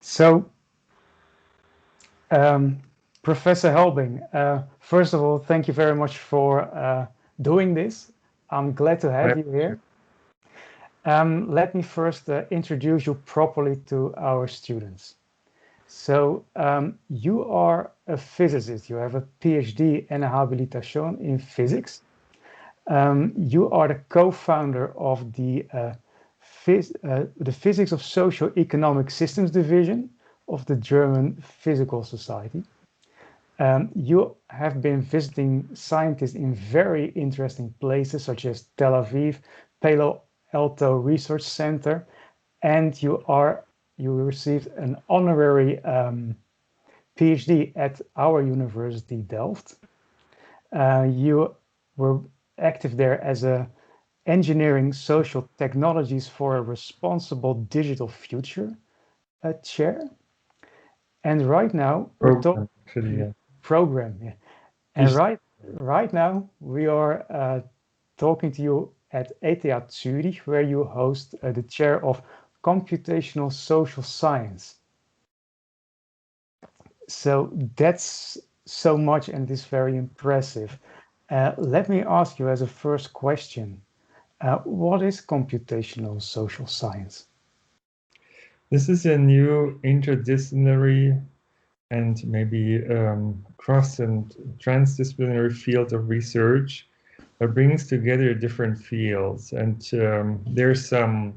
So, um, Professor Helbing, first of all, thank you very much for doing this. I'm glad to have you here. Let me first introduce you properly to our students. So, you are a physicist. You have a PhD and a habilitation in physics. You are the co-founder of the Physics of Socio-Economic Systems Division of the German Physical Society. You have been visiting scientists in very interesting places such as Tel Aviv, Palo Alto Research Center, and you received an honorary PhD at our university, Delft. You were active there as a engineering social technologies for a responsible digital future chair. And right now we're talking program. Yeah. And right now we are talking to you at ETH Zurich, where you host the chair of computational social science. So that's so much and is very impressive. Let me ask you as a first question, what is computational social science? This is a new interdisciplinary and maybe cross and transdisciplinary field of research that brings together different fields. And there's some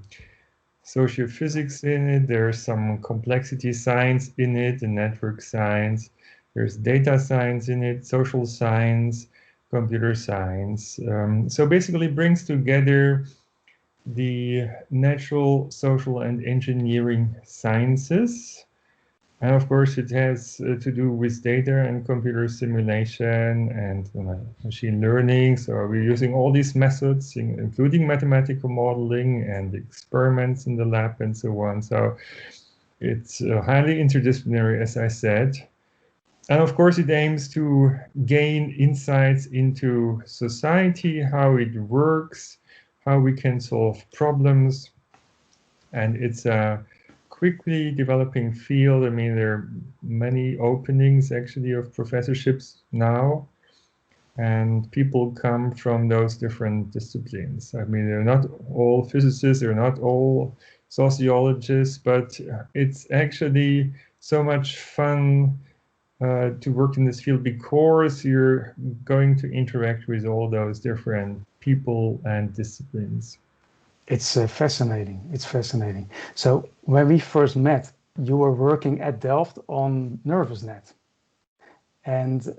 sociophysics in it, there's some complexity science in it, and network science. There's data science in it, social science, computer science. So basically brings together the natural, social, and engineering sciences. And of course, it has to do with data and computer simulation and machine learning. So we're using all these methods, including mathematical modeling and experiments in the lab and so on. So it's highly interdisciplinary, as I said. And of course, it aims to gain insights into society, how it works, how we can solve problems. And it's a quickly developing field. I mean, there are many openings actually of professorships now, and people come from those different disciplines. I mean, they're not all physicists, they're not all sociologists, but it's actually so much fun to work in this field because you're going to interact with all those different people and disciplines. It's fascinating. It's fascinating. So when we first met, you were working at Delft on Nervousnet. And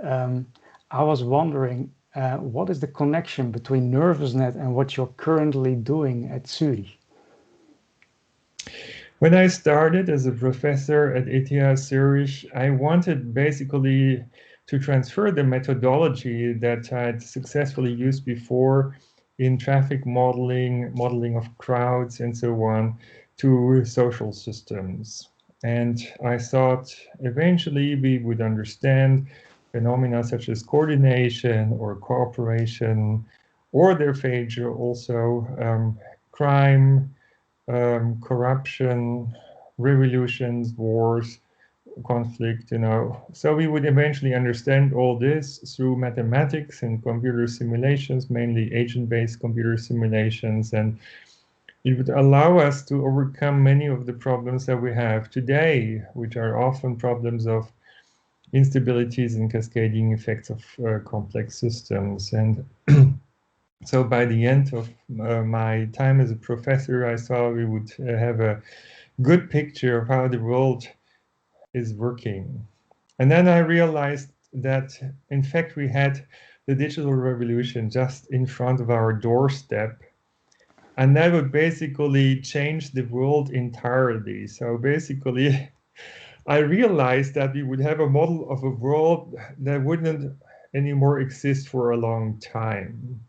I was wondering, what is the connection between Nervousnet and what you're currently doing at Zurich? When I started as a professor at ETH Zurich, I wanted basically to transfer the methodology that I'd successfully used before in traffic modeling, modeling of crowds, and so on, to social systems. And I thought eventually we would understand phenomena such as coordination or cooperation, or their failure also, crime, corruption, revolutions, wars, conflict, So we would eventually understand all this through mathematics and computer simulations, mainly agent-based computer simulations, and it would allow us to overcome many of the problems that we have today, which are often problems of instabilities and cascading effects of complex systems. And so by the end of my time as a professor, I saw we would have a good picture of how the world is working. And then I realized that, in fact, we had the digital revolution just in front of our doorstep. And that would basically change the world entirely. So basically, I realized that we would have a model of a world that wouldn't anymore exist for a long time.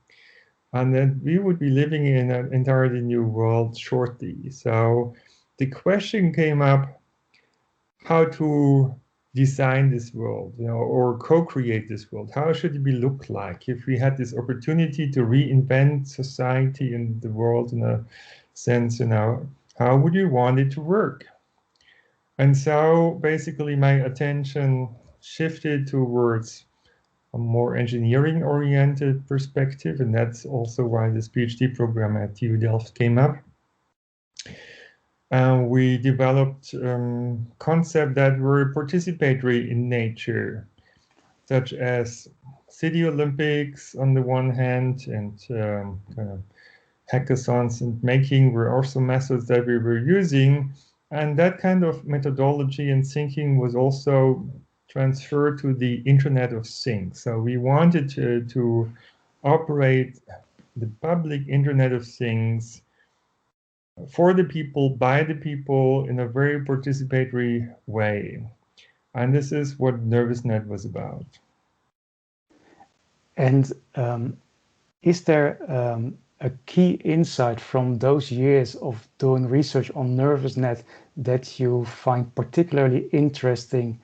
And then we would be living in an entirely new world shortly. So the question came up how to design this world, or co-create this world. How should it look like if we had this opportunity to reinvent society and the world in a sense, how would you want it to work? And so basically my attention shifted towards a more engineering-oriented perspective, and that's also why this PhD program at TU Delft came up. We developed concepts that were participatory in nature, such as city Olympics on the one hand, and kind of hackathons and making were also methods that we were using. And that kind of methodology and thinking was also transferred to the Internet of Things. So we wanted to operate the public Internet of Things for the people, by the people, in a very participatory way. And this is what Nervousnet was about. And is there a key insight from those years of doing research on Nervousnet that you find particularly interesting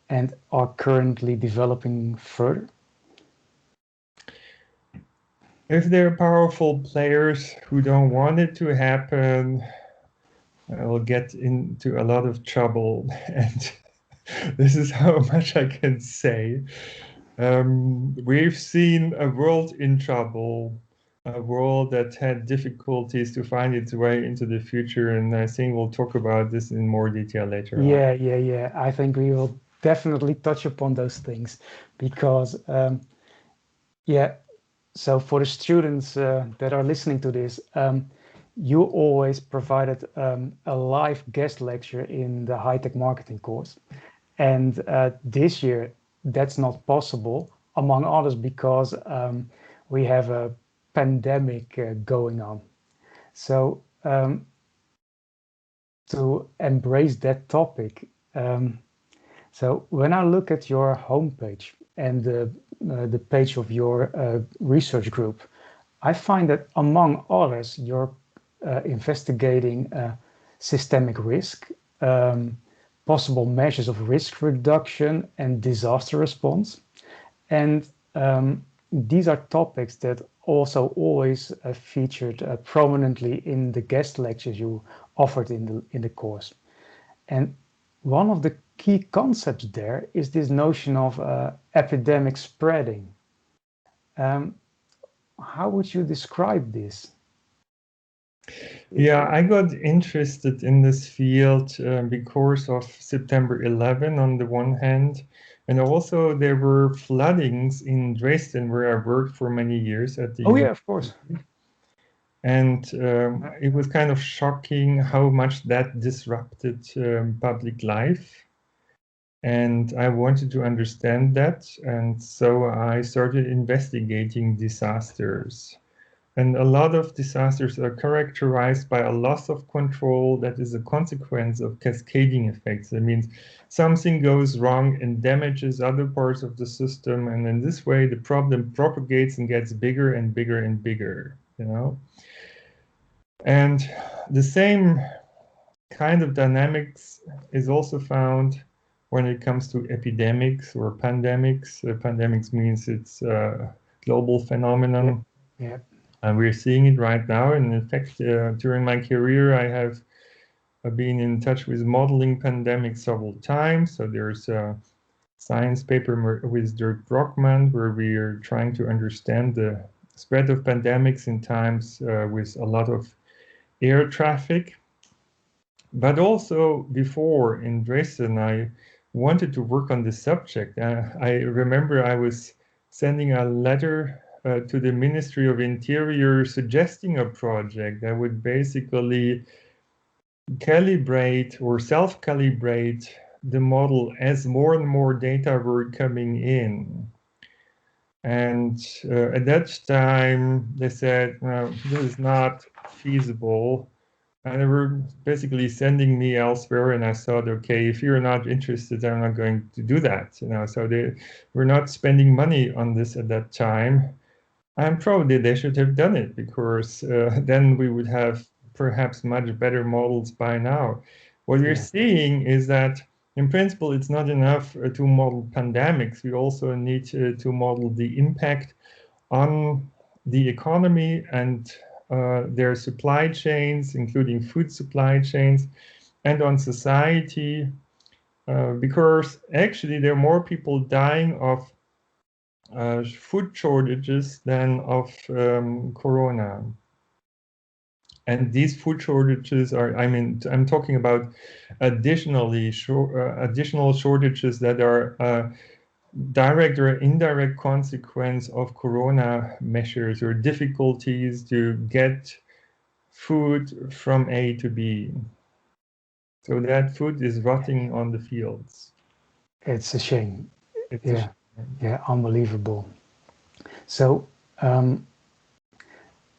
and are currently developing further? If there are powerful players who don't want it to happen, I will get into a lot of trouble. And this is how much I can say. We've seen a world in trouble, a world that had difficulties to find its way into the future. And I think we'll talk about this in more detail later on. Yeah. I think we will definitely touch upon those things because, so for the students that are listening to this, you always provided a live guest lecture in the high-tech marketing course. And this year, that's not possible, among others, because we have a pandemic going on. So to embrace that topic, so when I look at your homepage and the page of your research group, I find that among others, you're investigating systemic risk, possible measures of risk reduction and disaster response. And these are topics that also always featured prominently in the guest lectures you offered in the course. And one of the key concepts there is this notion of epidemic spreading. How would you describe this? Yeah, I got interested in this field because of September 11 on the one hand, and also there were floodings in Dresden where I worked for many years at the Oh yeah, of course. And it was kind of shocking how much that disrupted public life. And I wanted to understand that. And so I started investigating disasters. And a lot of disasters are characterized by a loss of control that is a consequence of cascading effects. That means something goes wrong and damages other parts of the system. And in this way, the problem propagates and gets bigger and bigger and bigger, you know? And the same kind of dynamics is also found when it comes to epidemics or pandemics. Pandemics means it's a global phenomenon. Yeah. And we're seeing it right now. And in fact, during my career, I have been in touch with modeling pandemics several times. So there's a science paper with Dirk where we are trying to understand the spread of pandemics in times with a lot of air traffic. But also before in Dresden, I wanted to work on this subject. I remember I was sending a letter to the Ministry of Interior suggesting a project that would basically calibrate or self-calibrate the model as more and more data were coming in. And at that time, they said, no, this is not feasible. And they were basically sending me elsewhere, and I thought, okay, if you're not interested, I'm not going to do that. You know, so they were not spending money on this at that time. And probably they should have done it because then we would have perhaps much better models by now. What we're seeing is that in principle, it's not enough to model pandemics. We also need to model the impact on the economy and their supply chains, including food supply chains, and on society. because actually there are more people dying of food shortages than of corona. And these food shortages are, I mean, I'm talking about additional shortages that are direct or indirect consequence of corona measures or difficulties to get food from A to B. So that food is rotting on the fields. It's a shame. It's Yeah, yeah, unbelievable. So,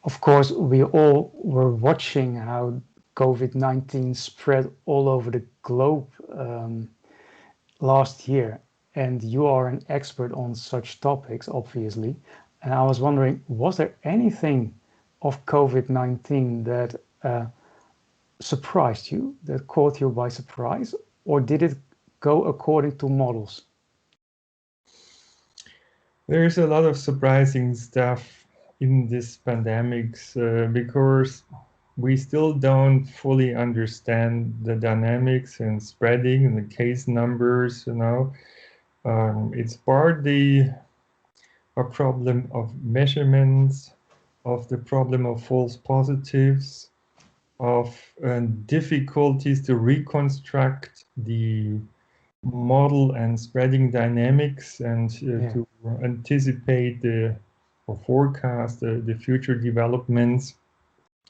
of course, we all were watching how COVID-19 spread all over the globe last year, and you are an expert on such topics, obviously. And I was wondering, was there anything of COVID-19 that surprised you, that caught you by surprise, or did it go according to models? There's a lot of surprising stuff in this pandemics because we still don't fully understand the dynamics and spreading and the case numbers, you know. It's partly a problem of measurements, of the problem of false positives, of difficulties to reconstruct the model and spreading dynamics and to anticipate or forecast the future developments,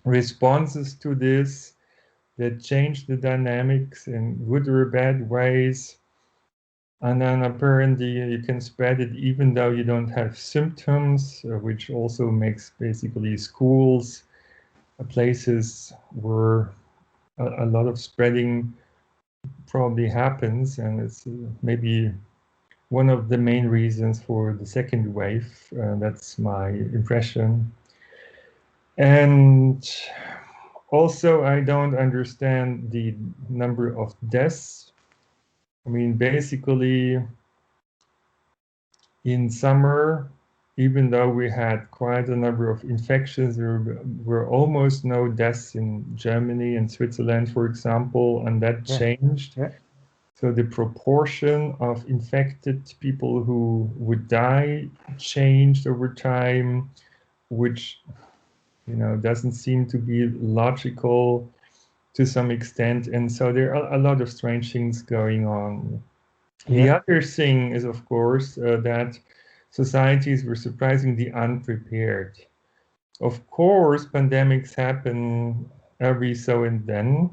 responses to this that change the dynamics in good or bad ways. And then apparently you can spread it even though you don't have symptoms, which also makes basically schools places where a lot of spreading probably happens, and it's maybe one of the main reasons for the second wave. That's my impression. And also, I don't understand the number of deaths. I mean, basically, in summer, even though we had quite a number of infections, there were almost no deaths in Germany and Switzerland, for example, and that changed. So the proportion of infected people who would die changed over time, which, you know, doesn't seem to be logical to some extent. And so there are a lot of strange things going on. The other thing is, of course, that societies were surprisingly unprepared. Of course, pandemics happen every so and then.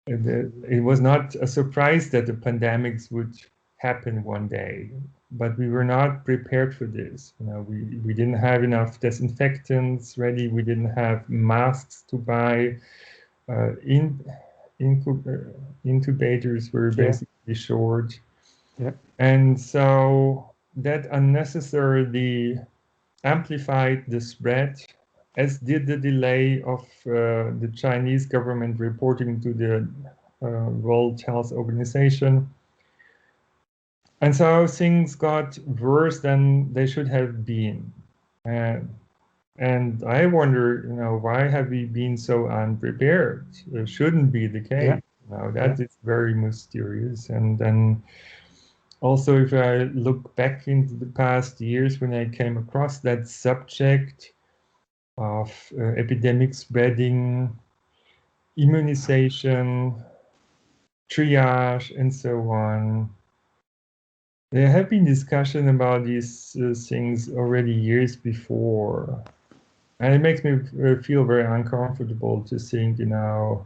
It was not a surprise that the pandemics would happen one day, but we were not prepared for this. You know, we didn't have enough disinfectants ready. We didn't have masks to buy. Incubators were basically short. And so that unnecessarily amplified the spread, as did the delay of the Chinese government reporting to the World Health Organization. And so things got worse than they should have been. And I wonder, you know, why have we been so unprepared? It shouldn't be the case. Now that is very mysterious. And then also, if I look back into the past years when I came across that subject of epidemic spreading, immunization, triage, and so on, there have been discussion about these things already years before. And it makes me feel very uncomfortable to think, you know,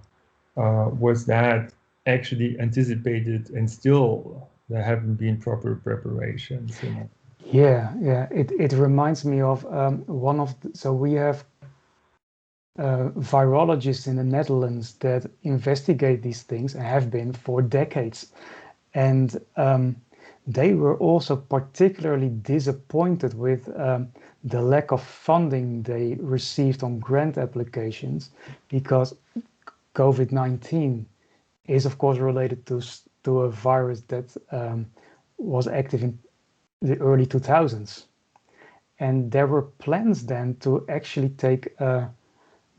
was that actually anticipated, and still there haven't been proper preparations, you know. Yeah. It reminds me of one of so we have virologists in the Netherlands that investigate these things and have been for decades, and they were also particularly disappointed with the lack of funding they received on grant applications, because COVID-19 is of course related to a virus that was active in the early 2000s. And there were plans then to actually take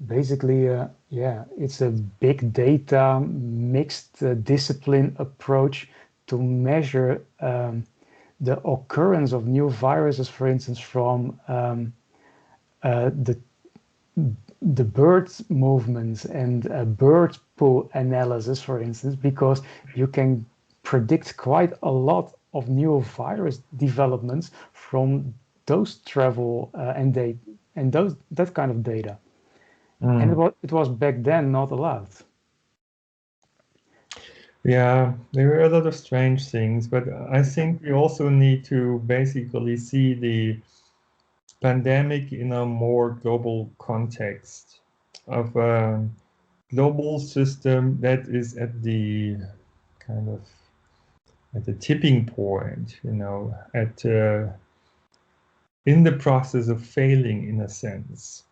Basically, yeah, it's a big data mixed discipline approach to measure the occurrence of new viruses, for instance, from the bird movements and bird pool analysis, for instance, because you can predict quite a lot of new virus developments from those travel and those that kind of data. And Mm. it was back then not allowed. Yeah, there were a lot of strange things, but I think we also need to basically see the pandemic in a more global context of a global system that is at the kind of at the tipping point, at in the process of failing in a sense.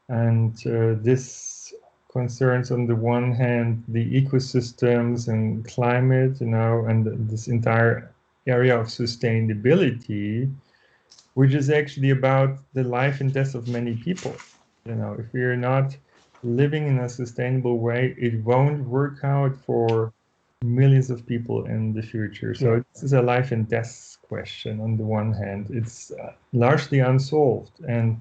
And this concerns, on the one hand, the ecosystems and climate, and this entire area of sustainability, which is actually about the life and death of many people. If we are not living in a sustainable way, it won't work out for millions of people in the future. So Yeah, this is a life and death question on the one hand. It's largely unsolved. And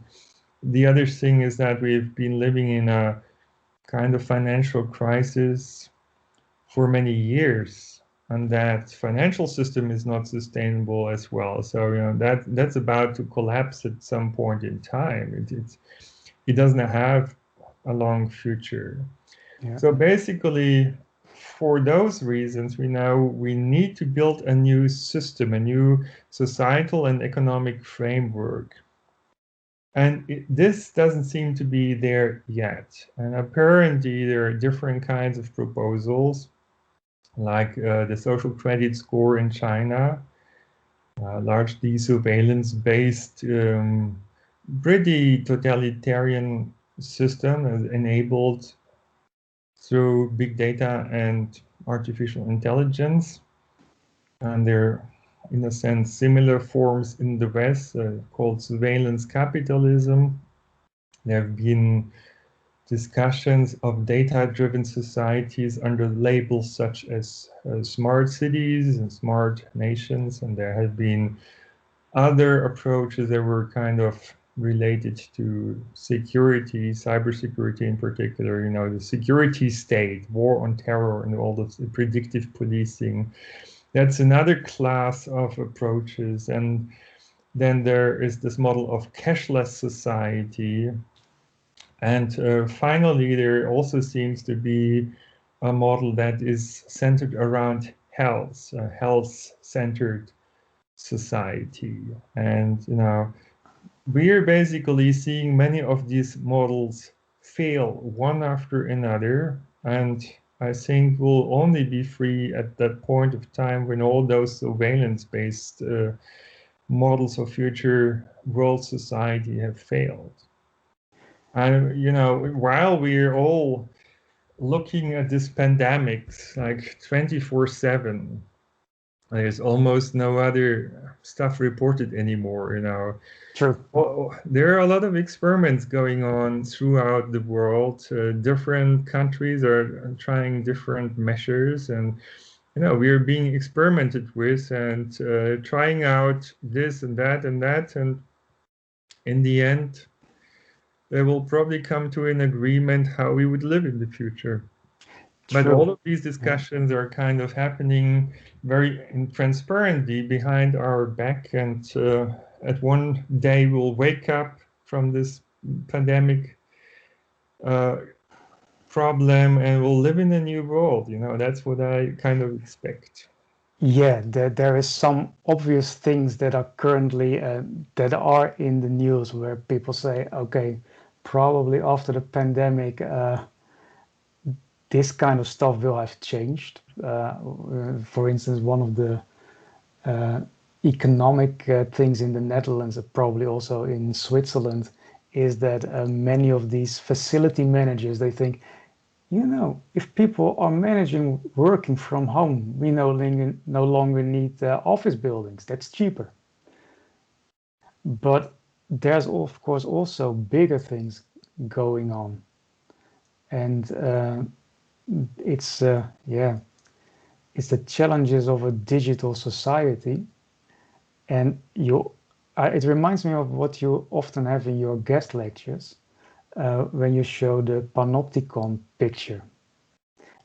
the other thing is that we've been living in a kind of financial crisis for many years, and that financial system is not sustainable as well. So that's about to collapse at some point in time. It doesn't have a long future. yeah, So basically, for those reasons, we know we need to build a new system, a new societal and economic framework. And this doesn't seem to be there yet. And apparently, there are different kinds of proposals, like the social credit score in China, largely surveillance-based, pretty totalitarian system enabled through big data and artificial intelligence. And there are, in a sense, similar forms in the West called surveillance capitalism. There have been discussions of data-driven societies under labels such as smart cities and smart nations, and there have been other approaches that were kind of related to security, cybersecurity in particular, the security state, war on terror, and all the predictive policing. That's another class of approaches. And then there is this model of cashless society. And finally, there also seems to be a model that is centered around health, a health-centered society. And, we are basically seeing many of these models fail one after another. And I think we'll only be free at that point of time when all those surveillance-based models of future world society have failed. And, while we're all looking at this pandemic like 24/7, there's almost no other stuff reported anymore. true. Well, there are a lot of experiments going on throughout the world. Different countries are trying different measures, and we are being experimented with and trying out this and that and that, and in the end, they will probably come to an agreement how we would live in the future. But True. all of these Yeah. discussions are kind of happening very transparently behind our back. And at one day, we'll wake up from this pandemic uh, problem and we'll live in a new world. That's what I kind of expect. Yeah, there is some obvious things that are currently that are in the news where people say, okay, probably after the pandemic, this kind of stuff will have changed. For instance, one of the uh, economic things in the Netherlands, and probably also in Switzerland, is that many of these facility managers, they think, if people are managing working from home, we no longer need office buildings. That's cheaper. But there's of course also bigger things going on, and it's it's the challenges of a digital society. And it reminds me of what you often have in your guest lectures when you show the panopticon picture.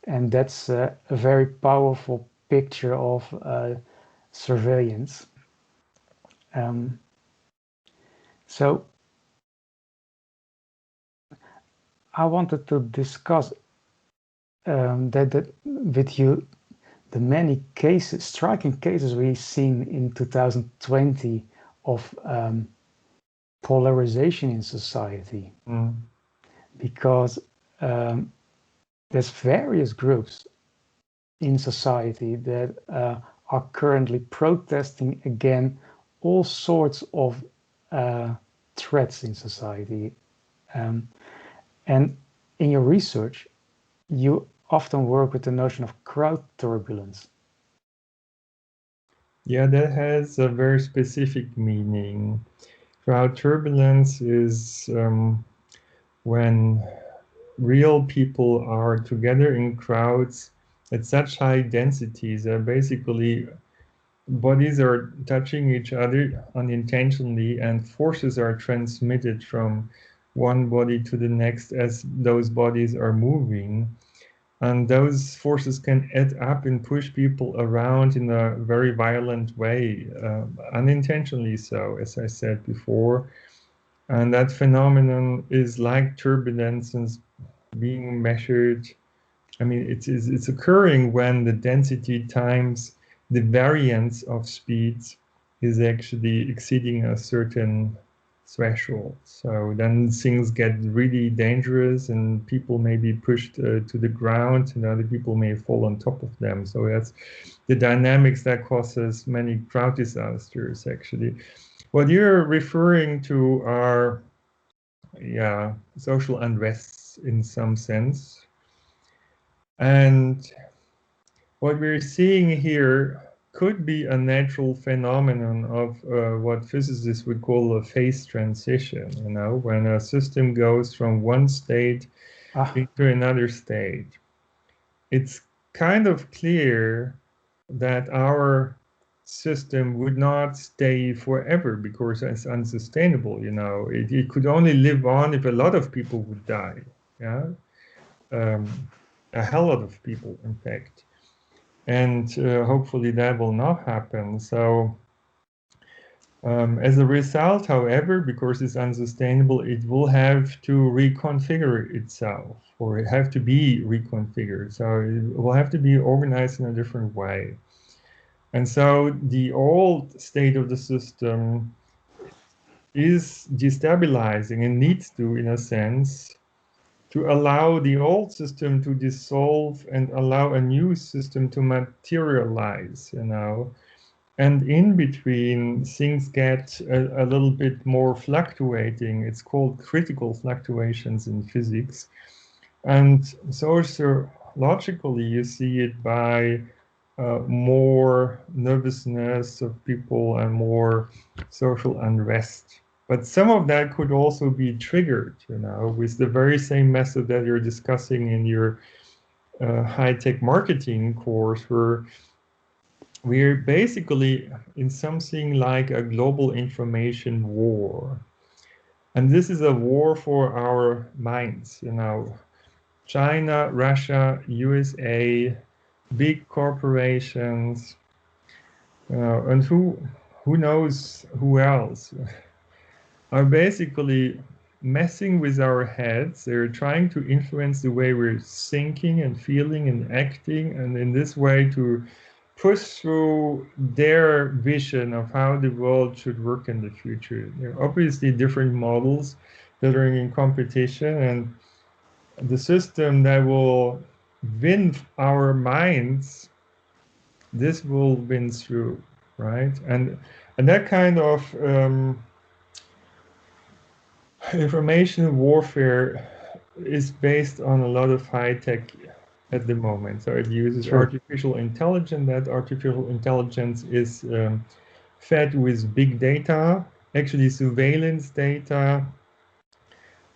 And that's a very powerful picture of surveillance. So I wanted to discuss that with you, the many cases, striking cases we've seen in 2020 of polarization in society. Because there's various groups in society that are currently protesting against all sorts of threats in society. And in your research, you often work with the notion of crowd turbulence. Yeah, that has a very specific meaning. Crowd turbulence is when real people are together in crowds at such high densities that basically bodies are touching each other unintentionally and forces are transmitted from one body to the next as those bodies are moving. And those forces can add up and push people around in a very violent way, unintentionally so, as I said before. And that phenomenon is like turbulences being measured. I mean, it's occurring when the density times the variance of speeds is actually exceeding a certain threshold. So then things get really dangerous and people may be pushed to the ground and other people may fall on top of them. So that's the dynamics that causes many crowd disasters, actually. What you're referring to are, social unrests in some sense. And what we're seeing here could be a natural phenomenon of what physicists would call a phase transition, when a system goes from one state into another state. It's kind of clear that our system would not stay forever because it's unsustainable, It could only live on if a lot of people would die, a hell lot of people, in fact. And hopefully that will not happen. So as a result, however, because it's unsustainable, it will have to reconfigure itself, or it have to be reconfigured. So it will have to be organized in a different way. And so the old state of the system is destabilizing and needs to, in a sense, to allow the old system to dissolve and allow a new system to materialize, And in between, things get a little bit more fluctuating. It's called critical fluctuations in physics. And sociologically, you see it by more nervousness of people and more social unrest. But some of that could also be triggered, with the very same method that you're discussing in your high-tech marketing course, where we're basically in something like a global information war. And this is a war for our minds, China, Russia, USA, big corporations, and who knows who else, are basically messing with our heads. They're trying to influence the way we're thinking and feeling and acting, and in this way to push through their vision of how the world should work in the future. There are obviously different models that are in competition, and the system that will win our minds, this will win through, right? And that kind of information warfare is based on a lot of high tech at the moment. So it uses artificial intelligence. That artificial intelligence is fed with big data, actually surveillance data,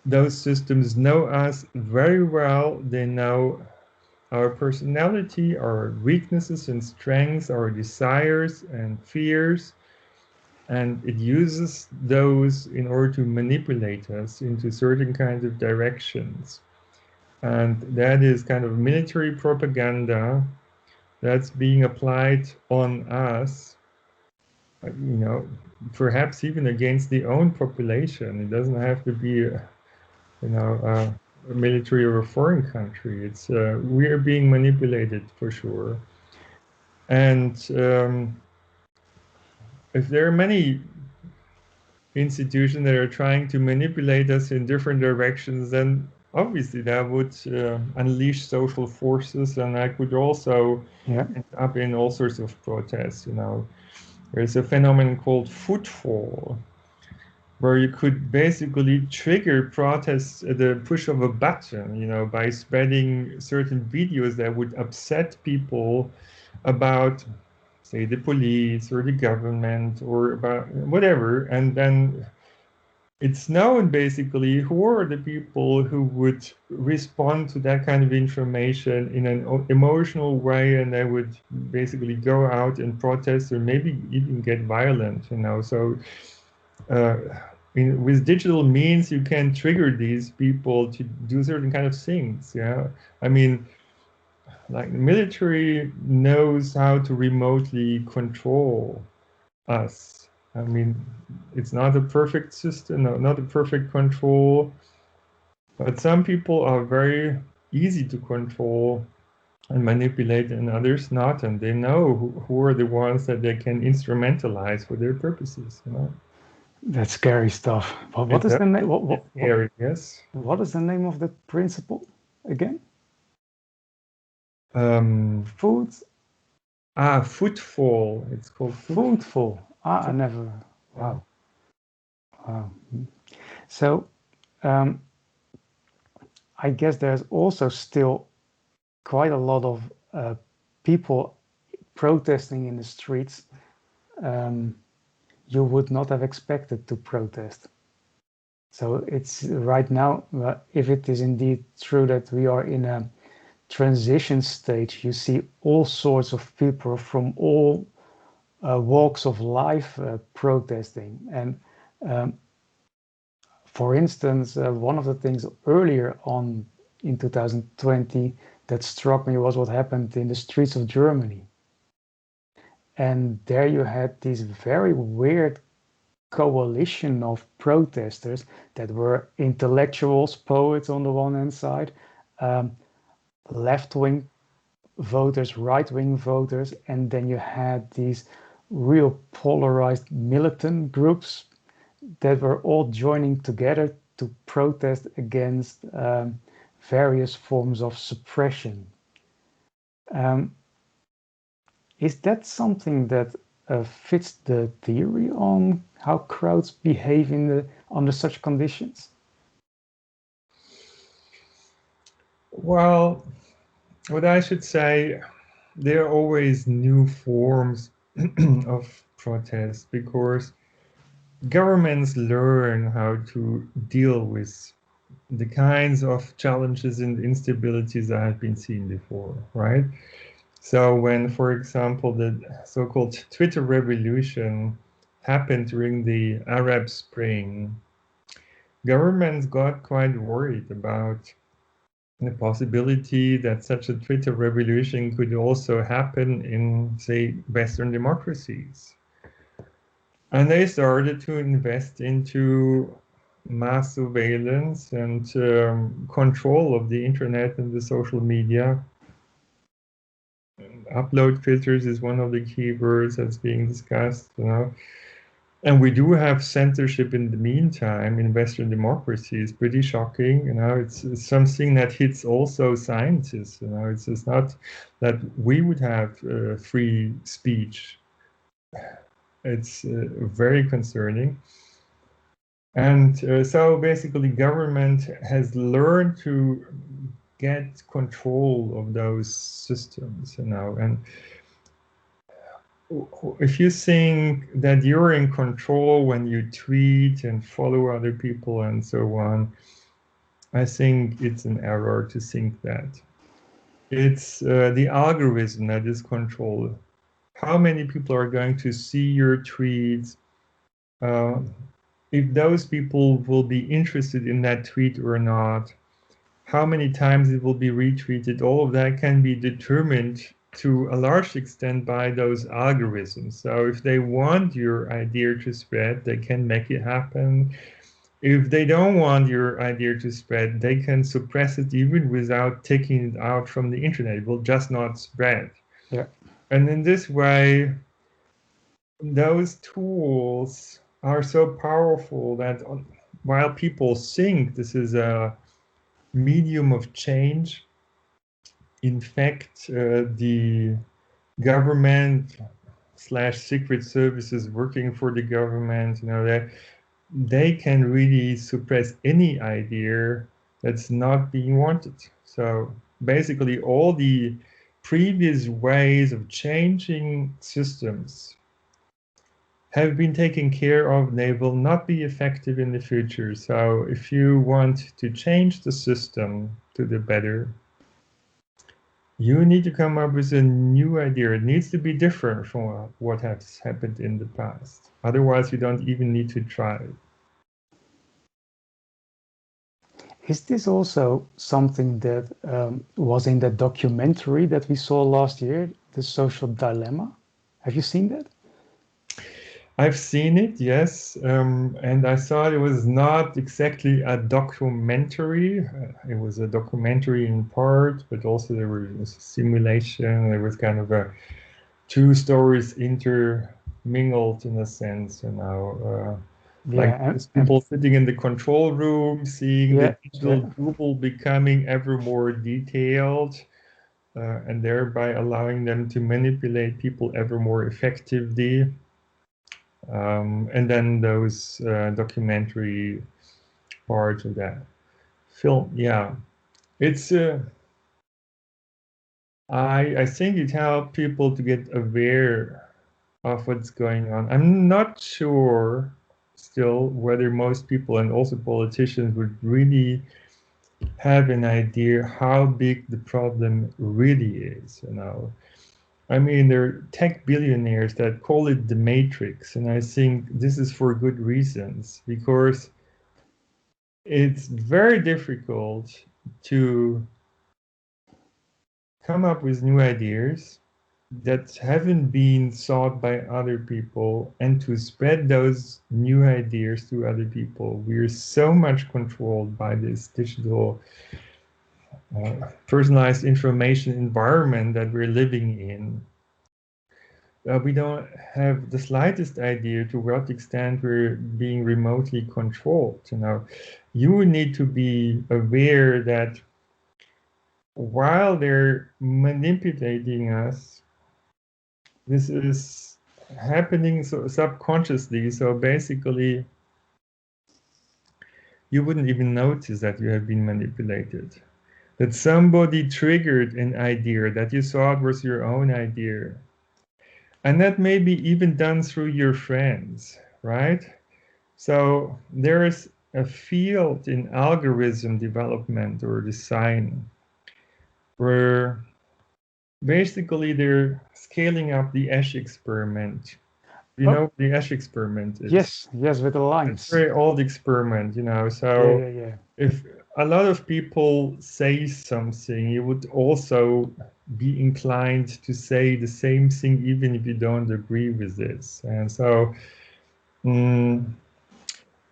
those systems know us very well. They know our personality, our weaknesses and strengths, our desires and fears, and it uses those in order to manipulate us into certain kinds of directions. And that is kind of military propaganda that's being applied on us, perhaps even against the own population. It doesn't have to be, a military of a foreign country. It's we are being manipulated for sure. And if there are many institutions that are trying to manipulate us in different directions, then obviously that would unleash social forces, and that could also end up in all sorts of protests. There's a phenomenon called footfall, where you could basically trigger protests at the push of a button, by spreading certain videos that would upset people about, say, the police or the government or about whatever. And then it's known basically who are the people who would respond to that kind of information in an emotional way, and they would basically go out and protest or maybe even get violent. So with digital means, you can trigger these people to do certain kind of things. I mean, like the military knows how to remotely control us. I mean, it's not a perfect system, not a perfect control, but some people are very easy to control and manipulate, and others not, and they know who are the ones that they can instrumentalize for their purposes. That's scary stuff. But what is the name? Yes. What is the name of the principle again? Food. Footfall. It's called footfall. I never. Wow. Wow. So, I guess there's also still quite a lot of people protesting in the streets. You would not have expected to protest. So it's right now, if it is indeed true that we are in a transition stage, you see all sorts of people from all walks of life protesting. And for instance, one of the things earlier on in 2020 that struck me was what happened in the streets of Germany. And there you had this very weird coalition of protesters that were intellectuals, poets on the one hand side, left-wing voters, right-wing voters, and then you had these real polarized militant groups that were all joining together to protest against various forms of suppression. Is that something that fits the theory on how crowds behave under such conditions? Well, what I should say, there are always new forms of protest because governments learn how to deal with the kinds of challenges and instabilities that have been seen before, right? So when, for example, the so-called Twitter revolution happened during the Arab Spring, governments got quite worried about the possibility that such a Twitter revolution could also happen in, say, Western democracies. And they started to invest into mass surveillance and control of the internet and the social media. Upload filters is one of the keywords that's being discussed, And we do have censorship in the meantime in Western democracies. Pretty shocking, It's something that hits also scientists, It's not that we would have free speech. It's very concerning. And so basically government has learned to get control of those systems, and if you think that you're in control when you tweet and follow other people and so on, I think it's an error to think that. It's the algorithm that is controlled. How many people are going to see your tweets? If those people will be interested in that tweet or not, how many times it will be retweeted, all of that can be determined to a large extent by those algorithms. So if they want your idea to spread, they can make it happen. If they don't want your idea to spread, they can suppress it even without taking it out from the internet. It will just not spread. Yeah. And in this way, those tools are so powerful that while people think this is a medium of change, in fact, the government slash secret services working for the government, that they can really suppress any idea that's not being wanted. So basically, all the previous ways of changing systems have been taken care of. They will not be effective in the future. So if you want to change the system to the better, you need to come up with a new idea. It needs to be different from what has happened in the past. Otherwise, you don't even need to try. Is this also something that was in the documentary that we saw last year, The Social Dilemma? Have you seen that? I've seen it, yes, and I thought it was not exactly a documentary. It was a documentary in part, but also there was a simulation. There was kind of two stories intermingled in a sense, like people sitting in the control room, seeing the digital double becoming ever more detailed, and thereby allowing them to manipulate people ever more effectively. And then those documentary parts of that film, yeah, it's I think it helped people to get aware of what's going on. I'm not sure still whether most people and also politicians would really have an idea how big the problem really is. I mean, there are tech billionaires that call it the matrix, and I think this is for good reasons, because it's very difficult to come up with new ideas that haven't been thought by other people and to spread those new ideas to other people. We're so much controlled by this digital personalized information environment that we're living in. We don't have the slightest idea to what extent we're being remotely controlled. You need to be aware that while they're manipulating us, this is happening so subconsciously. So basically, you wouldn't even notice that you have been manipulated. That somebody triggered an idea that you thought was your own idea. And that may be even done through your friends, right? So there is a field in algorithm development or design where basically they're scaling up the Ash experiment. You know what the Ash experiment is? Yes, with the lines. It's a very old experiment, So if a lot of people say something, you would also be inclined to say the same thing even if you don't agree with this. And so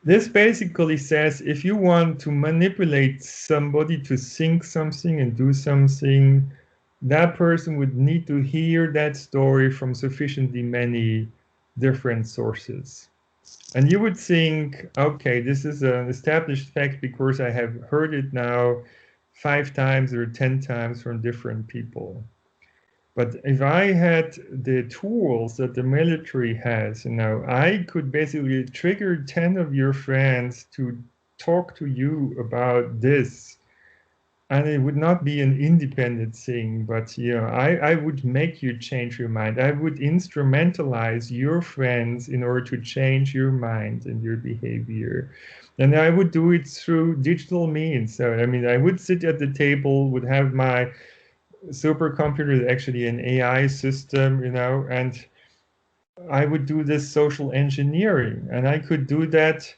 this basically says if you want to manipulate somebody to think something and do something, that person would need to hear that story from sufficiently many different sources. And you would think, okay, this is an established fact because I have heard it now 5 times or 10 times from different people. But if I had the tools that the military has, I could basically trigger 10 of your friends to talk to you about this. And it would not be an independent thing, but I would make you change your mind. I would instrumentalize your friends in order to change your mind and your behavior. And I would do it through digital means. So, I mean, I would sit at the table, would have my supercomputer, actually an AI system, and I would do this social engineering. And I could do that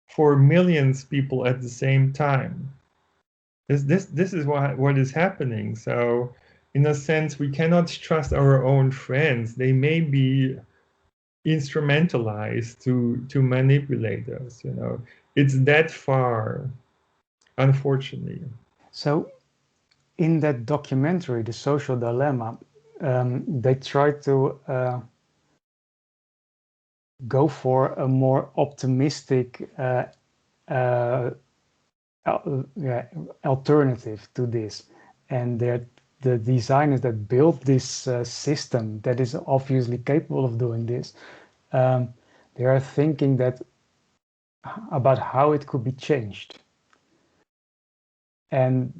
for millions of people at the same time. This is what is happening. So, in a sense, we cannot trust our own friends. They may be instrumentalized to manipulate us. It's that far, unfortunately. So in that documentary, The Social Dilemma, they try to go for a more optimistic alternative to this, and the designers that built this system that is obviously capable of doing this, they are thinking that about how it could be changed. And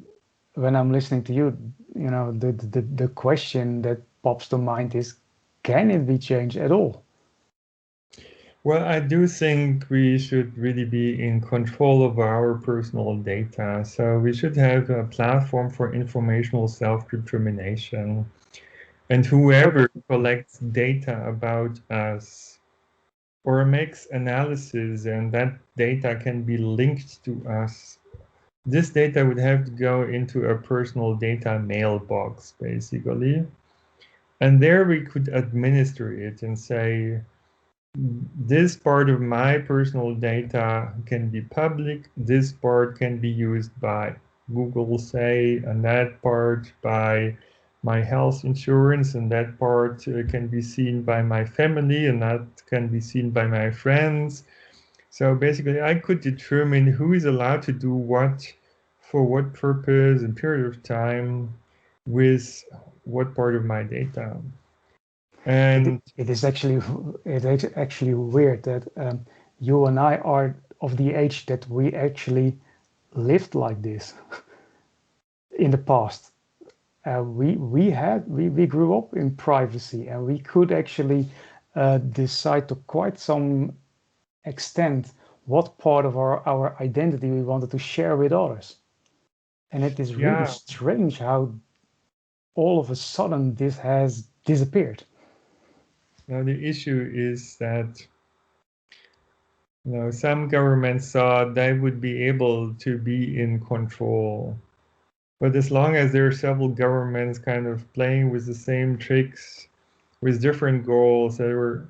when I'm listening to you, the question that pops to mind is, can it be changed at all? Well, I do think we should really be in control of our personal data. So we should have a platform for informational self-determination. And whoever collects data about us or makes analysis and that data can be linked to us, this data would have to go into a personal data mailbox, basically. And there we could administer it and say, this part of my personal data can be public, this part can be used by Google, say, and that part by my health insurance, and that part can be seen by my family, and that can be seen by my friends. So basically, I could determine who is allowed to do what, for what purpose and period of time, with what part of my data. And it is actually weird that you and I are of the age that we actually lived like this in the past. We grew up in privacy, and we could actually decide to quite some extent what part of our identity we wanted to share with others. And it is really strange how all of a sudden this has disappeared. Now the issue is that some governments thought they would be able to be in control. But as long as there are several governments kind of playing with the same tricks, with different goals, they're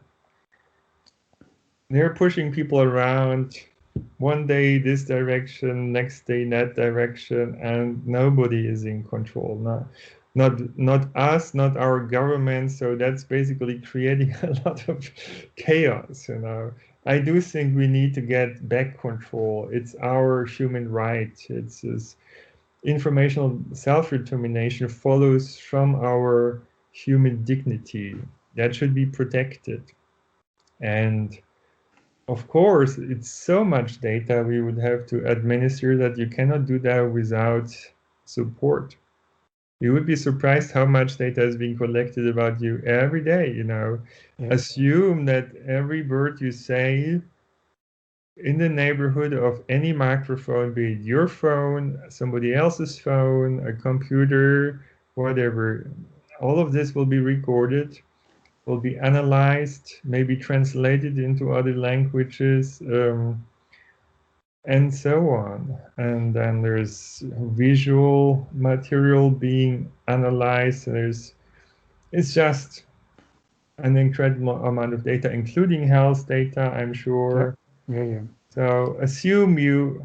pushing people around. One day this direction, next day that direction, and nobody is in control. Not us, not our government. So that's basically creating a lot of chaos. I do think we need to get back control. It's our human right. It's informational self-determination follows from our human dignity. That should be protected. And of course, it's so much data we would have to administer that you cannot do that without support. You would be surprised how much data is being collected about you every day. Yeah. Assume that every word you say in the neighborhood of any microphone, be it your phone, somebody else's phone, a computer, whatever, all of this will be recorded, will be analyzed, maybe translated into other languages, and so on. And then there's visual material being analyzed. It's just an incredible amount of data, including health data, I'm sure. Yeah. So assume you.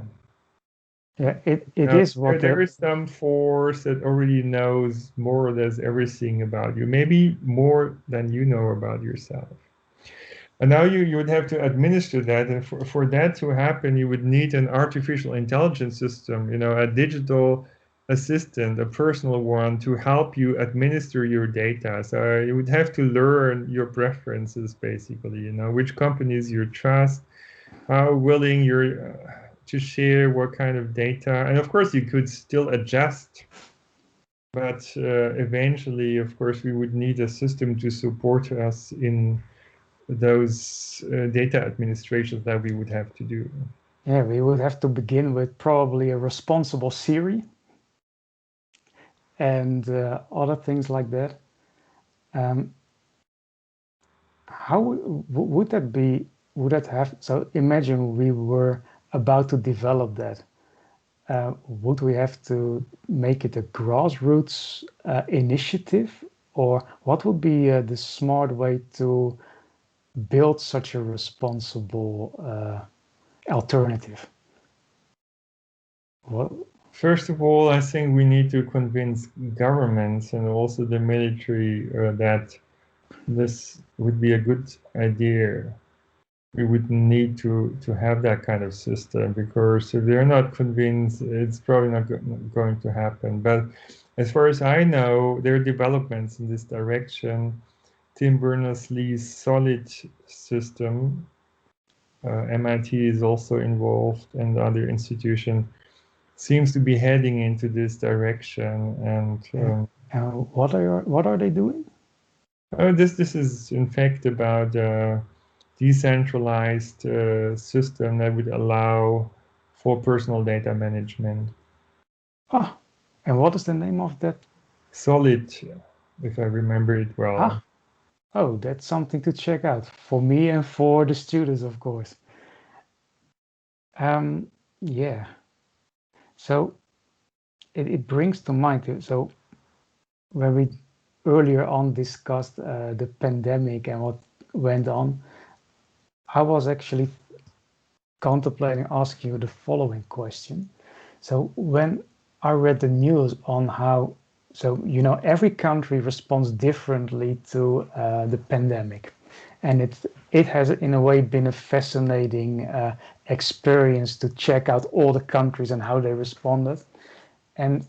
Yeah, it is what there is some force that already knows more or less everything about you, maybe more than you know about yourself. And now you would have to administer that, and for that to happen, you would need an artificial intelligence system, a digital assistant, a personal one, to help you administer your data. So you would have to learn your preferences, basically, which companies you trust, how willing you're to share what kind of data. And of course, you could still adjust, but eventually, of course, we would need a system to support us in those data administrations that we would have to do. Yeah, we would have to begin with probably a responsible Siri and other things like that. Um, how would that be? Would that have? So imagine we were about to develop that. Would we have to make it a grassroots initiative, or what would be the smart way to build such a responsible alternative? What? First of all, I think we need to convince governments and also the military that this would be a good idea. We would need to have that kind of system, because if they're not convinced, it's probably not going to happen. But as far as I know, there are developments in this direction. Tim Berners-Lee's SOLID system, MIT is also involved, and other institutions seems to be heading into this direction. And What are they doing? this is in fact about a decentralized system that would allow for personal data management. Ah, and what is the name of that? Solid, if I remember it well. Ah, oh, that's something to check out for me and for the students, of course. Yeah. So it brings to mind. So when we earlier on discussed the pandemic and what went on, I was actually contemplating asking you the following question. So when I read the news on how, so every country responds differently to the pandemic, and it has in a way been a fascinating experience to check out all the countries and how they responded. And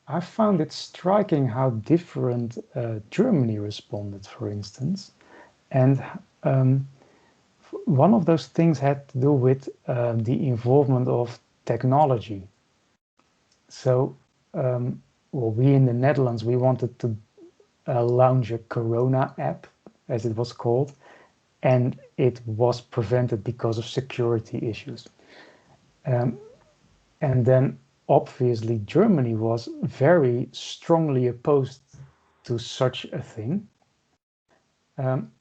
I found it striking how different Germany responded, for instance. And one of those things had to do with the involvement of technology. So, well, we in the Netherlands, we wanted to launch a Corona app, as it was called, and it was prevented because of security issues. And then obviously Germany was very strongly opposed to such a thing.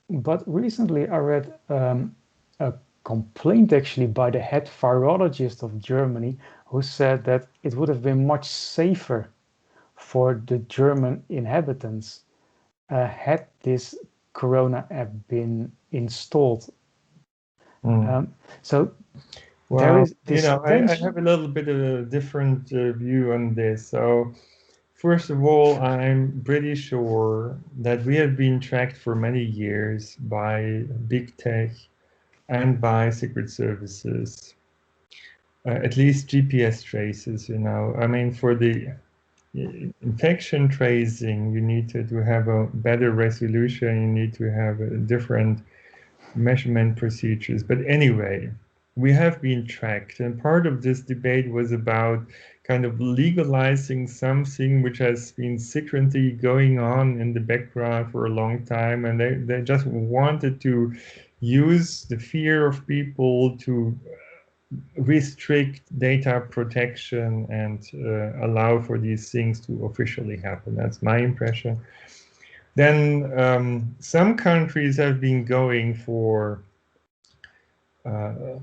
But recently I read a complaint actually by the head virologist of Germany, who said that it would have been much safer for the German inhabitants had this Corona app been installed. So there Well, is this I tension. have a little bit of a different view on this. So first of all, I'm pretty sure that we have been tracked for many years by big tech and by secret services, at least GPS traces. I mean, for the infection tracing, you need to have a better resolution, you need to have a different measurement procedures. But anyway, we have been tracked, and part of this debate was about kind of legalizing something which has been secretly going on in the background for a long time, and they just wanted to use the fear of people to restrict data protection and allow for these things to officially happen. That's my impression. Then some countries have been going for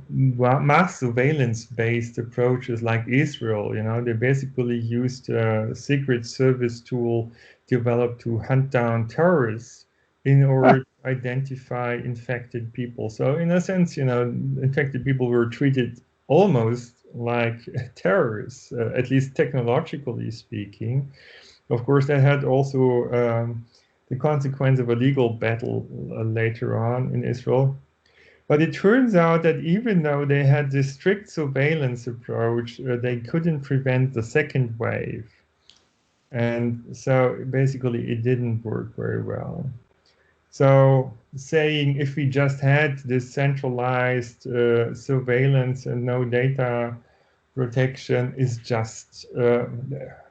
mass surveillance-based approaches, like Israel. They basically used a secret service tool developed to hunt down terrorists in order to identify infected people. So in a sense, infected people were treated almost like terrorists, at least technologically speaking. Of course, that had also the consequence of a legal battle later on in Israel. But it turns out that even though they had this strict surveillance approach, they couldn't prevent the second wave. And so basically it didn't work very well. So saying if we just had this centralized surveillance and no data protection is just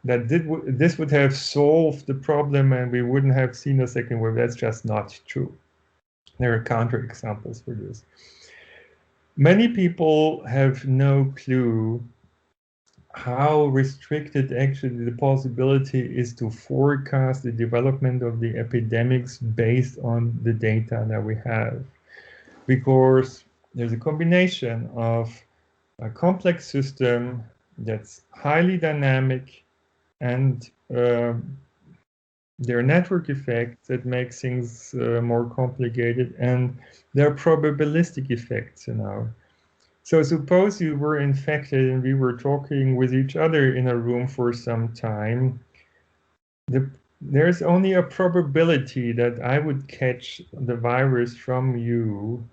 this would have solved the problem and we wouldn't have seen a second wave. That's just not true. There are counterexamples for this. Many people have no clue how restricted actually the possibility is to forecast the development of the epidemics based on the data that we have. Because there's a combination of a complex system that's highly dynamic, and there are network effects that make things more complicated, and there are probabilistic effects, So suppose you were infected and we were talking with each other in a room for some time. There's only a probability that I would catch the virus from you,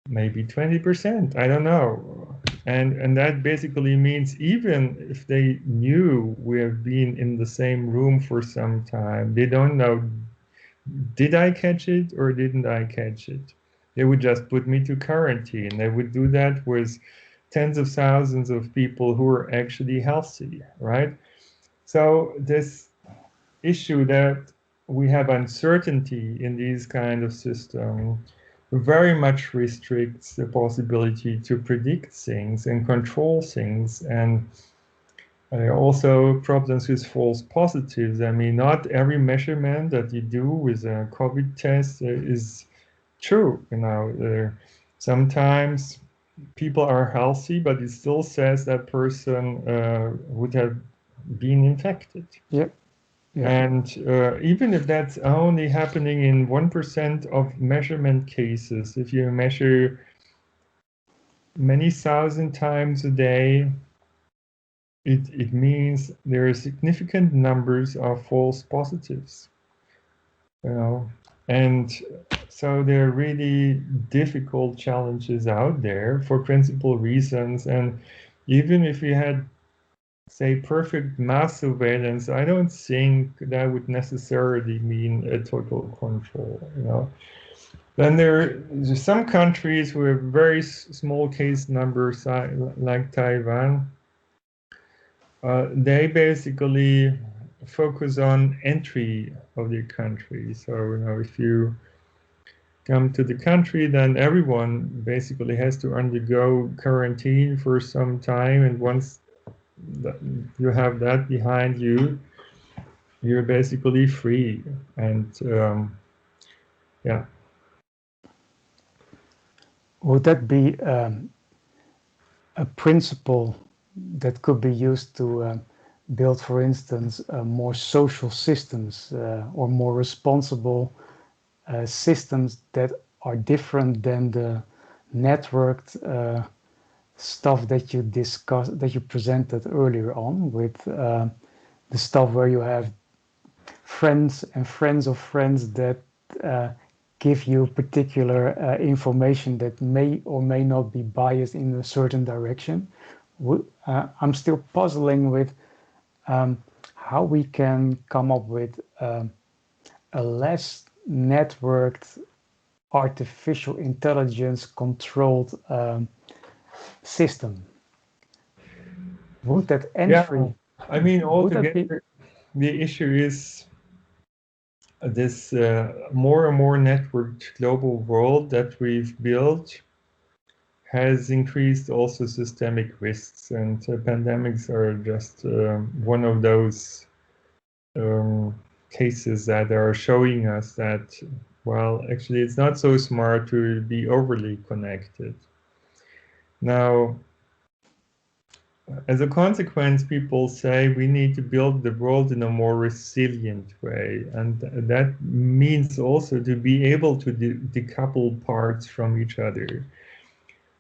maybe 20%, I don't know. And that basically means even if they knew we have been in the same room for some time, they don't know, did I catch it or didn't I catch it? They would just put me to quarantine. They would do that with tens of thousands of people who are actually healthy, right? So this issue that we have uncertainty in these kind of systems very much restricts the possibility to predict things and control things. And also problems with false positives. I mean, not every measurement that you do with a COVID test is true. Sometimes people are healthy, but it still says that person would have been infected. Yep. Yeah. And even if that's only happening in 1% of measurement cases, if you measure many thousand times a day, it means there are significant numbers of false positives. And so there are really difficult challenges out there for principal reasons. And even if we had, say, perfect mass surveillance, I don't think that would necessarily mean a total control. Then there are some countries with very small case numbers, like Taiwan. They basically focus on entry of the country. So, if you come to the country, then everyone basically has to undergo quarantine for some time. And once you have that behind you, you're basically free. And yeah. Would that be a principle that could be used to build, for instance, more social systems or more responsible systems that are different than the networked stuff that you discussed, that you presented earlier on, with the stuff where you have friends and friends of friends that give you particular information that may or may not be biased in a certain direction. I'm still puzzling with how we can come up with a less networked, artificial intelligence controlled system. Would that entry? Yeah, I mean, would that be? altogether, the issue is this more and more networked global world that we've built has increased also systemic risks, and pandemics are just one of those cases that are showing us that, well, actually it's not so smart to be overly connected. Now, as a consequence, people say we need to build the world in a more resilient way. And that means also to be able to decouple parts from each other.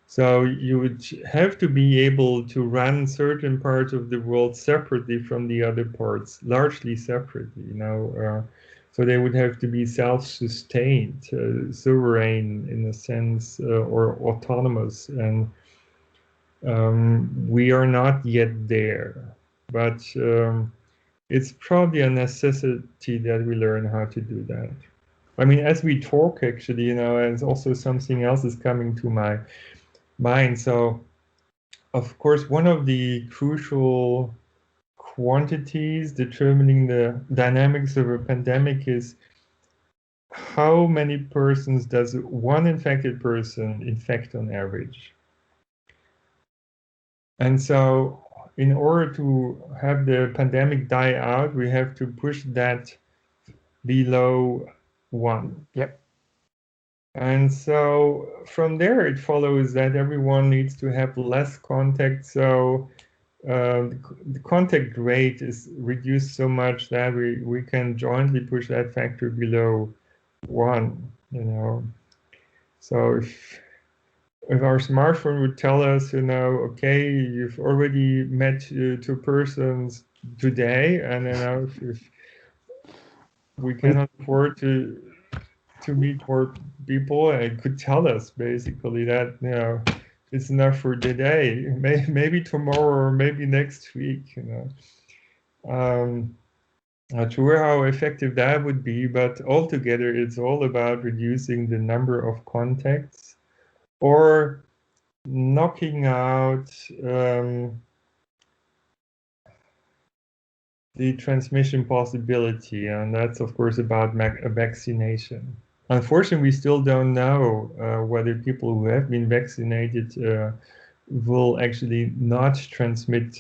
So you would have to be able to run certain parts of the world separately from the other parts, largely separately, so they would have to be self-sustained, sovereign in a sense, or autonomous. And we are not yet there, but it's probably a necessity that we learn how to do that. I mean, as we talk, actually, and also something else is coming to my mind. So, of course, one of the crucial quantities determining the dynamics of a pandemic is how many persons does one infected person infect on average. And so in order to have the pandemic die out, we have to push that below 1. Yep. And so from there, it follows that everyone needs to have less contact. So the contact rate is reduced so much that we can jointly push that factor below 1, you know. So if our smartphone would tell us, you know, okay, you've already met 2 persons today, and you know, if we cannot afford to meet more people, and it could tell us basically that, you know, it's enough for today, maybe tomorrow or maybe next week, you know. Not sure how effective that would be, but altogether it's all about reducing the number of contacts or knocking out the transmission possibility, and that's of course about a vaccination. Unfortunately, we still don't know whether people who have been vaccinated will actually not transmit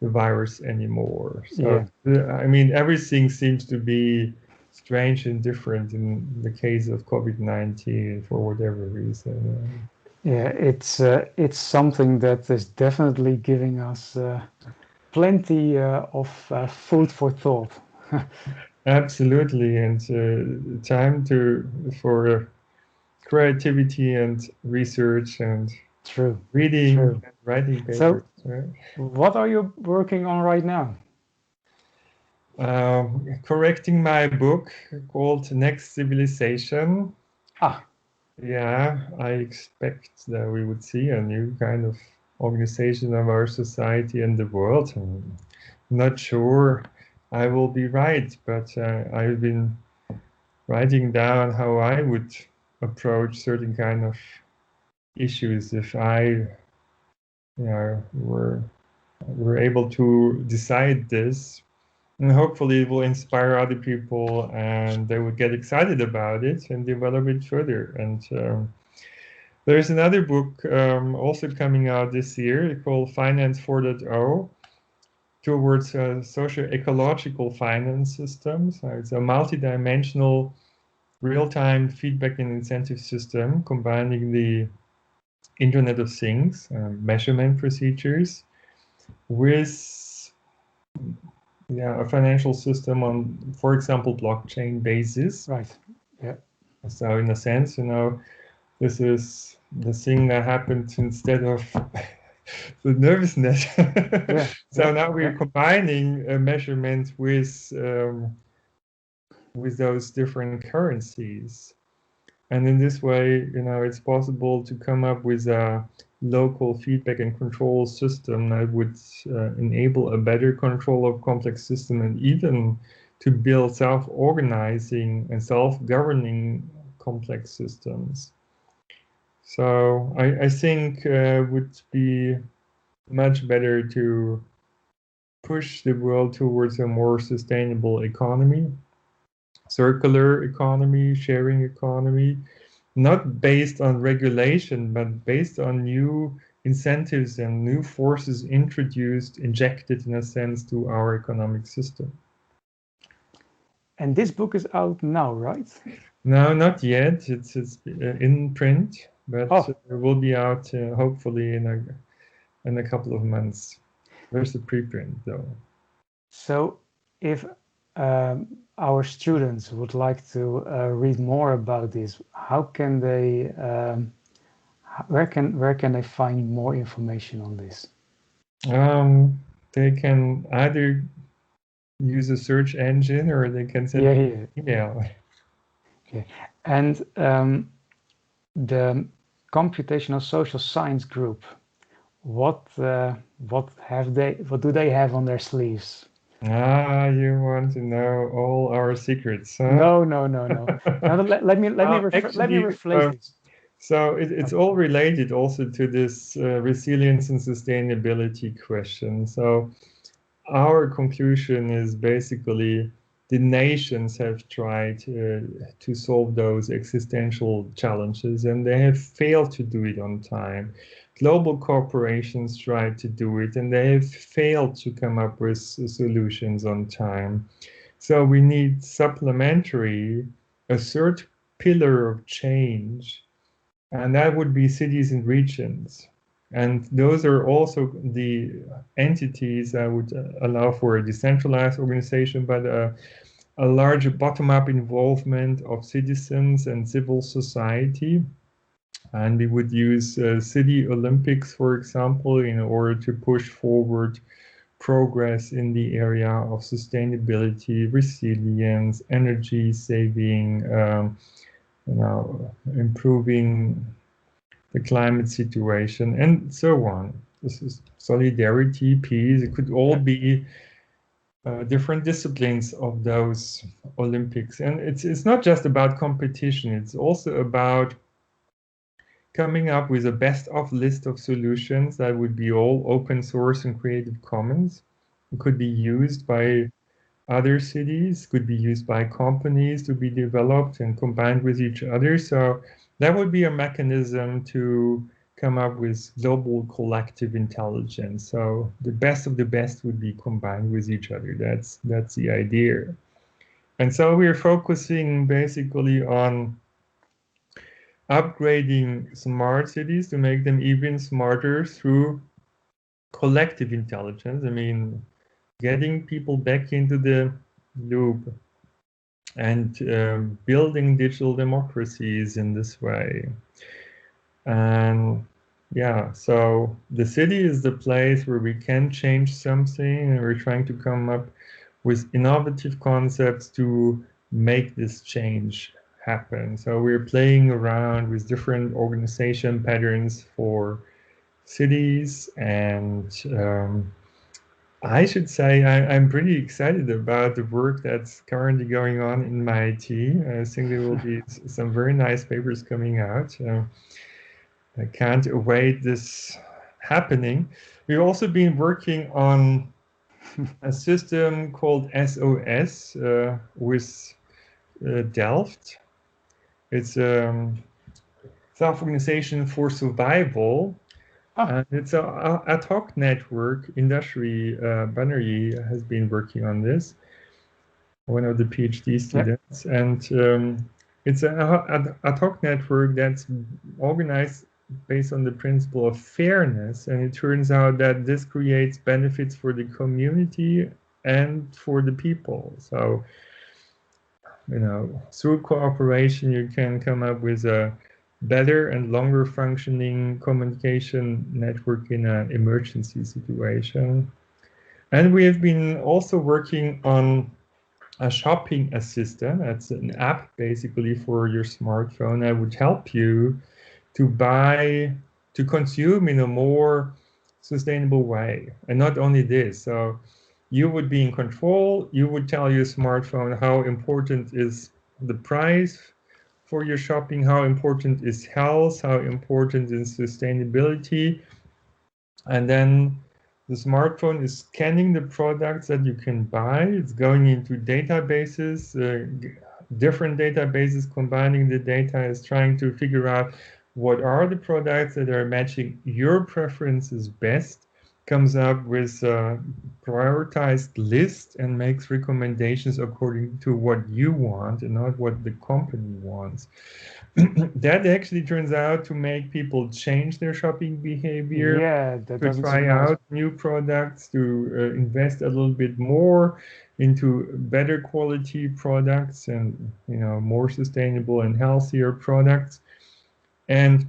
the virus anymore. So, I mean, everything seems to be strange and different in the case of COVID-19 for whatever reason. Yeah, it's something that is definitely giving us plenty of food for thought. Absolutely, and time for creativity and research and reading and writing papers. So, what are you working on right now? Correcting my book called Next Civilization. Yeah, I expect that we would see a new kind of organization of our society and the world. I'm not sure I will be right, but I've been writing down how I would approach certain kind of issues if I, you know, were able to decide this. And hopefully it will inspire other people and they would get excited about it and develop it further. And there's another book also coming out this year called Finance 4.0, towards socio-ecological finance systems. It's a multidimensional real-time feedback and incentive system combining the Internet of Things, measurement procedures, with a financial system on, for example, blockchain basis. Right. Yeah. So in a sense, you know, this is the thing that happened instead of the Nervousnet. So now we're combining measurement with those different currencies. And in this way, you know, it's possible to come up with a local feedback and control system that would enable a better control of complex system and even to build self-organizing and self-governing complex systems. So I think it would be much better to push the world towards a more sustainable economy, circular economy, sharing economy, not based on regulation, but based on new incentives and new forces introduced, injected in a sense to our economic system. And this book is out now, right? No, not yet. It's in print, but it will be out hopefully in a couple of months. There's a preprint though. So if our students would like to read more about this, how can they, where can they find more information on this? They can either use a search engine or they can send an email. Okay. And the computational social science group, what do they have on their sleeves? You want to know all our secrets, huh? No. Now let me rephrase this. So it's all related also to this resilience and sustainability question. So our conclusion is basically the nations have tried to solve those existential challenges and they have failed to do it on time. global corporations tried to do it, and they have failed to come up with solutions on time. So we need supplementary, a third pillar of change, and that would be cities and regions. And those are also the entities that would allow for a decentralized organization, but a larger bottom-up involvement of citizens and civil society. And we would use city Olympics, for example, in order to push forward progress in the area of sustainability, resilience, energy saving, improving the climate situation, and so on. This is solidarity, peace. It could all be different disciplines of those Olympics. And it's not just about competition, it's also about coming up with a best of list of solutions that would be all open source and Creative Commons. It could be used by other cities, could be used by companies to be developed and combined with each other. So that would be a mechanism to come up with global collective intelligence. So the best of the best would be combined with each other. That's the idea. And so we're focusing basically on upgrading smart cities to make them even smarter through collective intelligence. I mean, getting people back into the loop and building digital democracies in this way. And yeah, so the city is the place where we can change something, and we're trying to come up with innovative concepts to make this change happen. So we're playing around with different organization patterns for cities, and I should say I'm pretty excited about the work that's currently going on in my IT. I think there will be some very nice papers coming out. I can't await this happening. We've also been working on a system called SOS with Delft. It's a self-organization for survival. And it's an ad hoc network. Industry Banerjee has been working on this, one of the PhD students. Yep. And it's an ad hoc network that's organized based on the principle of fairness. And it turns out that this creates benefits for the community and for the people. So, through cooperation, you can come up with a better and longer functioning communication network in an emergency situation. And we have been also working on a shopping assistant. That's an app basically for your smartphone that would help you to consume in a more sustainable way. And not only this, so you would be in control. You would tell your smartphone how important is the price for your shopping, how important is health, how important is sustainability. And then the smartphone is scanning the products that you can buy. It's going into databases, different databases, combining the data, is trying to figure out what are the products that are matching your preferences best, comes up with a prioritized list and makes recommendations according to what you want and not what the company wants. That actually turns out to make people change their shopping behavior, to try out new products, to invest a little bit more into better quality products and more sustainable and healthier products. And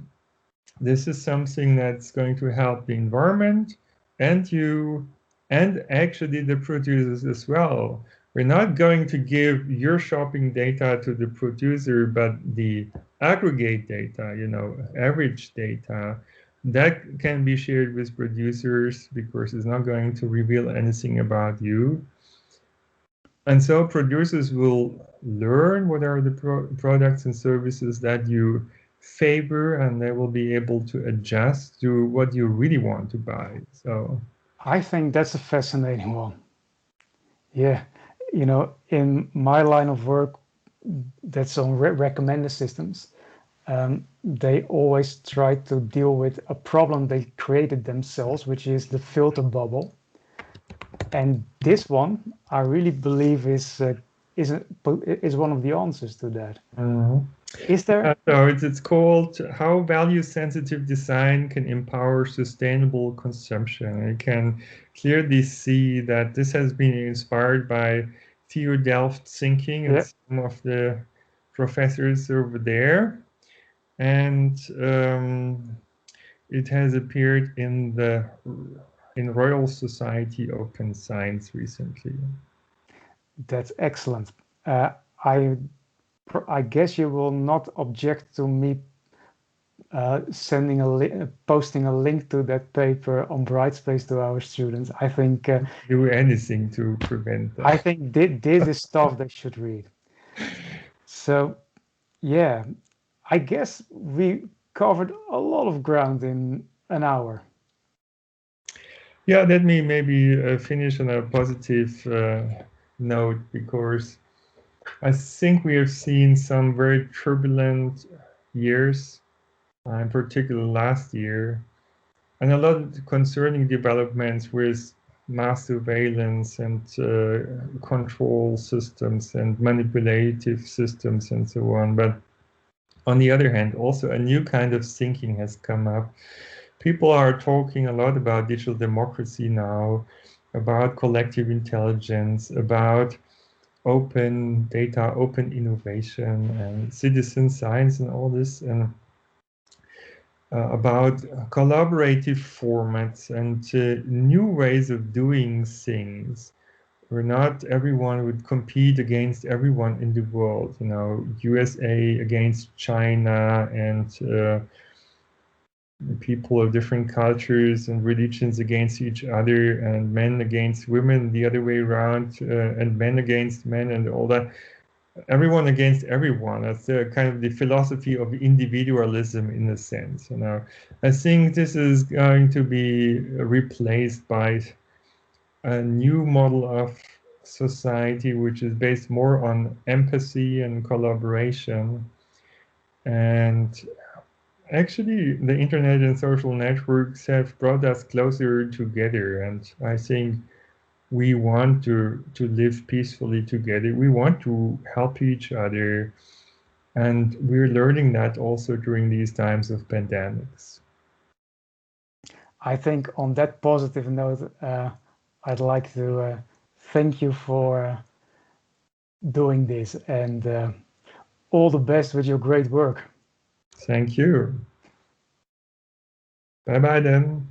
this is something that's going to help the environment and you, and actually the producers as well. We're not going to give your shopping data to the producer, but the aggregate data, average data, that can be shared with producers because it's not going to reveal anything about you. And so producers will learn what are the products and services that you favor, and they will be able to adjust to what you really want to buy. So I think that's a fascinating one. Yeah, in my line of work, that's on recommender systems. they always try to deal with a problem they created themselves, which is the filter bubble. And this one, I really believe is one of the answers to that. Is there? So it's called How Value-Sensitive Design Can Empower Sustainable Consumption. You can clearly see that this has been inspired by Theo Delft's thinking and some of the professors over there. And it has appeared in Royal Society Open Science recently. That's excellent. I guess you will not object to me posting a link to that paper on Brightspace to our students. I think do anything to prevent that. I think this is stuff they should read. So, yeah, I guess we covered a lot of ground in an hour. Yeah, let me maybe finish on a positive note, because I think we have seen some very turbulent years, in particular last year, and a lot of concerning developments with mass surveillance and control systems and manipulative systems and so on. But on the other hand, also a new kind of thinking has come up. People are talking a lot about digital democracy now, about collective intelligence, about open data, open innovation, and citizen science and all this, and about collaborative formats and new ways of doing things, where not everyone would compete against everyone in the world, you know, USA against China, and people of different cultures and religions against each other, and men against women the other way around, and men against men, and all that. Everyone against everyone. That's kind of the philosophy of individualism in a sense. You know, I think this is going to be replaced by a new model of society, which is based more on empathy and collaboration. And actually, the internet and social networks have brought us closer together. And I think we want to live peacefully together. We want to help each other. And we're learning that also during these times of pandemics. I think on that positive note, I'd like to thank you for doing this, and all the best with your great work. Thank you. Bye-bye then.